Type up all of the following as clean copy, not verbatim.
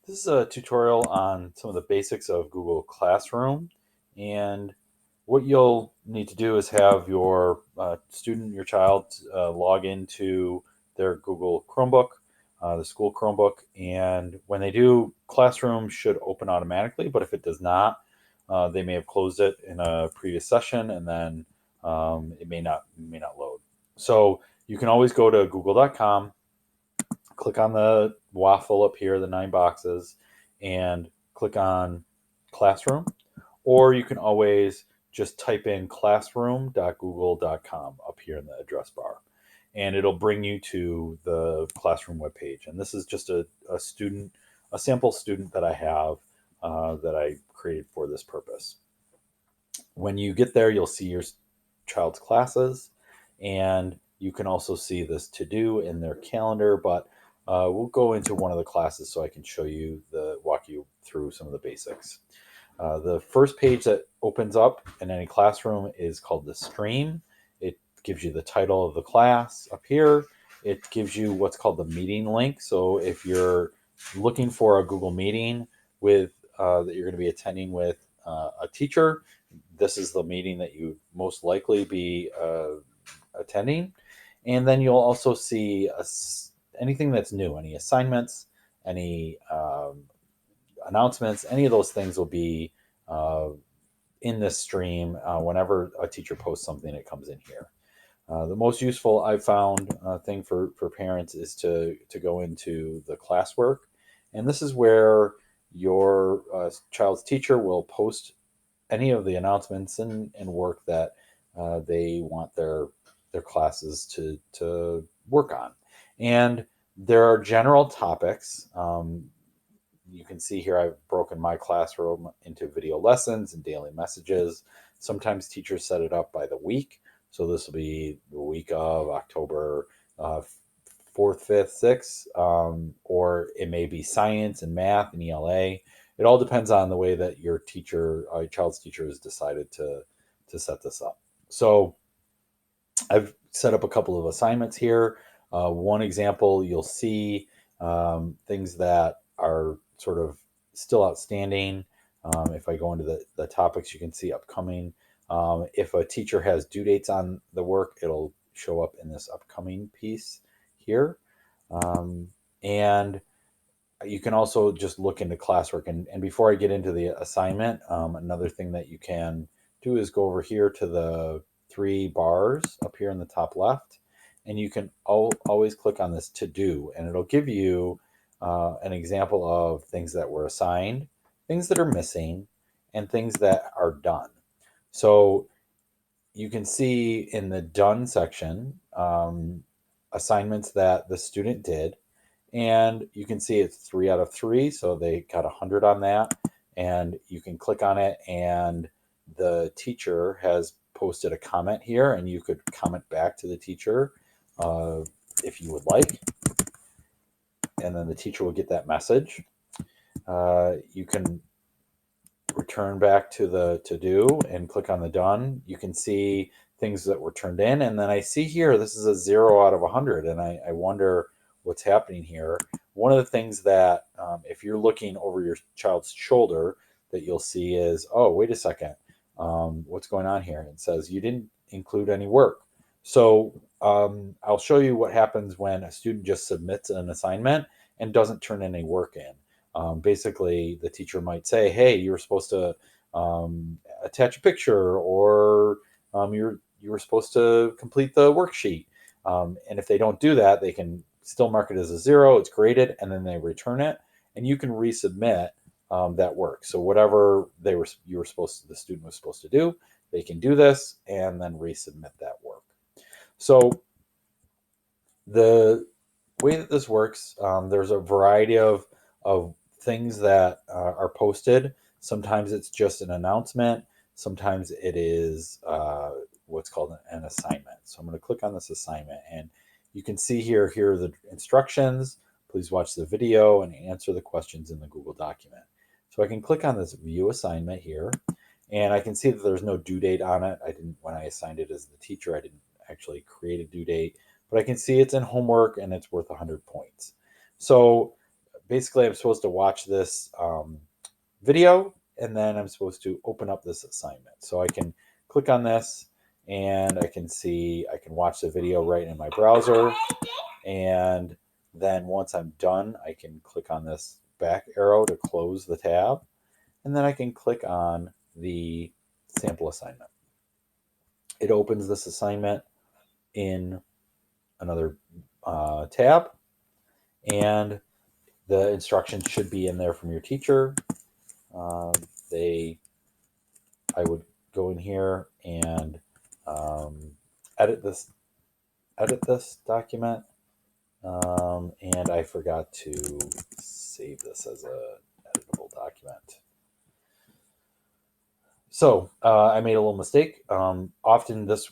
This is a tutorial on some of the basics of Google Classroom. And what you'll need to do is have your student, your child, log into their Google Chromebook, the school Chromebook. And when they do, Classroom should open automatically. But if it does not, they may have closed it in a previous session and then it may not load. So you can always go to google.com, click on the waffle up here, the 9 boxes, and click on Classroom. Or you can always just type in classroom.google.com up here in the address bar. And it'll bring you to the Classroom webpage. And this is just a student, a sample student that I have that I created for this purpose. When you get there, you'll see your child's classes, and you can also see this to do in their calendar. But we'll go into one of the classes so I can show you walk you through some of the basics. The first page that opens up in any classroom is called the stream. It gives you the title of the class up here. It gives you what's called the meeting link. So if you're looking for a Google meeting with that you're going to be attending with a teacher, this is the meeting that you most likely be attending. And then you'll also see anything that's new, any assignments, any announcements, any of those things will be uh, in this stream. Whenever a teacher posts something, it comes in here. The most useful I've found thing for parents is to go into the classwork. And this is where your child's teacher will post any of the announcements and work that they want their classes to work on. And there are general topics. You can see here I've broken my classroom into video lessons and daily messages. Sometimes teachers set it up by the week. So this will be the week of October 4th, 5th, 6th, or it may be science and math and ELA. It all depends on the way that your child's teacher has decided to set this up. So I've set up a couple of assignments here. One example, you'll see things that are sort of still outstanding. If I go into the topics, you can see upcoming. If a teacher has due dates on the work, it'll show up in this upcoming piece here. And you can also just look into classwork. And before I get into the assignment, another thing that you can do is go over here to the 3 bars up here in the top left. And you can always click on this to do, and it'll give you an example of things that were assigned, things that are missing, and things that are done. So you can see in the done section assignments that the student did, and you can see it's 3 out of 3, so they got 100 on that. And you can click on it, and the teacher has posted a comment here, and you could comment back to the teacher if you would like, and then the teacher will get that message. You can return back to the to do and click on the done. You can see things that were turned in, and then I see here this is a 0 out of 100, and I wonder what's happening here. One of the things that if you're looking over your child's shoulder, that you'll see is, oh, wait a second, what's going on here? It says you didn't include any work. So I'll show you what happens when a student just submits an assignment and doesn't turn any work in. Basically, the teacher might say, "Hey, you were supposed to attach a picture, or you were supposed to complete the worksheet." And if they don't do that, they can still mark it as a 0. It's graded, and then they return it, and you can resubmit that work. So whatever the student was supposed to do, they can do this and then resubmit that work. So the way that this works, there's a variety of things that are posted. Sometimes it's just an announcement. Sometimes it is what's called an assignment. So I'm going to click on this assignment, and you can see here are the instructions. Please watch the video and answer the questions in the Google document. So I can click on this view assignment here, and I can see that there's no due date on it. When I assigned it as the teacher, I didn't actually create a due date, but I can see it's in homework and it's worth 100 points. So basically I'm supposed to watch this video, and then I'm supposed to open up this assignment. So I can click on this, and I can watch the video right in my browser. And then once I'm done, I can click on this back arrow to close the tab. And then I can click on the sample assignment. It opens this assignment in another tab, and the instructions should be in there from your teacher. Um, they, I would go in here and um, edit this document, and I forgot to save this as a editable document. So I made a little mistake. Often this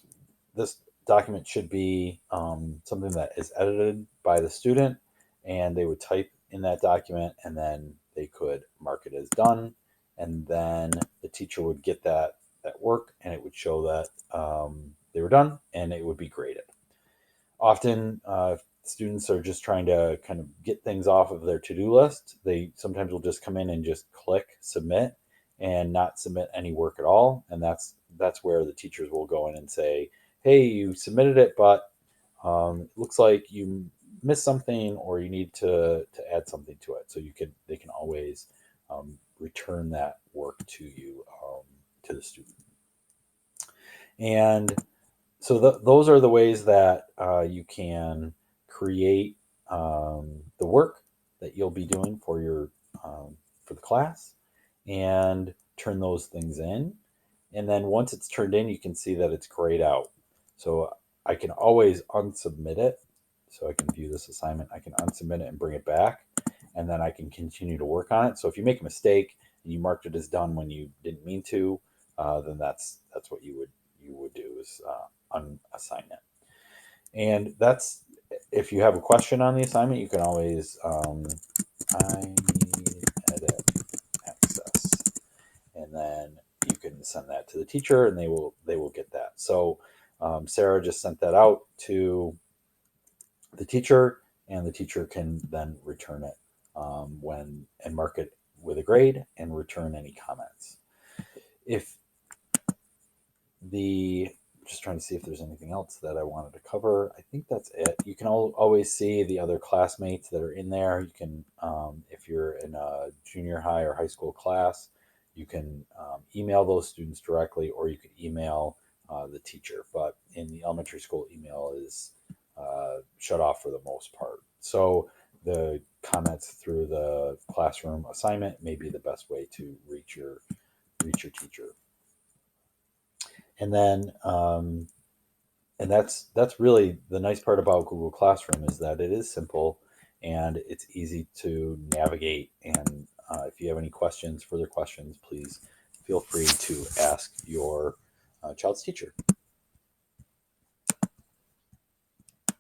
document should be something that is edited by the student, and they would type in that document, and then they could mark it as done, and then the teacher would get that work, and it would show that they were done, and it would be graded. Often, students are just trying to kind of get things off of their to-do list. They sometimes will just come in and just click submit and not submit any work at all, and that's where the teachers will go in and say, "Hey, you submitted it, but it looks like you missed something, or you need to add something to it." So they can always return that work to you, to the student. And so those are the ways that you can create the work that you'll be doing for your for the class, and turn those things in. And then once it's turned in, you can see that it's grayed out. So I can always unsubmit it. So I can view this assignment, I can unsubmit it and bring it back, and then I can continue to work on it. So if you make a mistake and you marked it as done when you didn't mean to, then that's what you would do, is unassign it. And that's, if you have a question on the assignment, you can always I need edit access, and then you can send that to the teacher, and they will get that. So Sarah just sent that out to the teacher, and the teacher can then return it when and mark it with a grade and return any comments. If the Just trying to see if there's anything else that I wanted to cover. I think that's it. You can always see the other classmates that are in there. You can, if you're in a junior high or high school class, you can email those students directly, or you could email the teacher. But in the elementary school, email is shut off for the most part. So the comments through the classroom assignment may be the best way to reach your teacher. And then and that's really the nice part about Google Classroom, is that it is simple and it's easy to navigate. And if you have any further questions, please feel free to ask your child's teacher.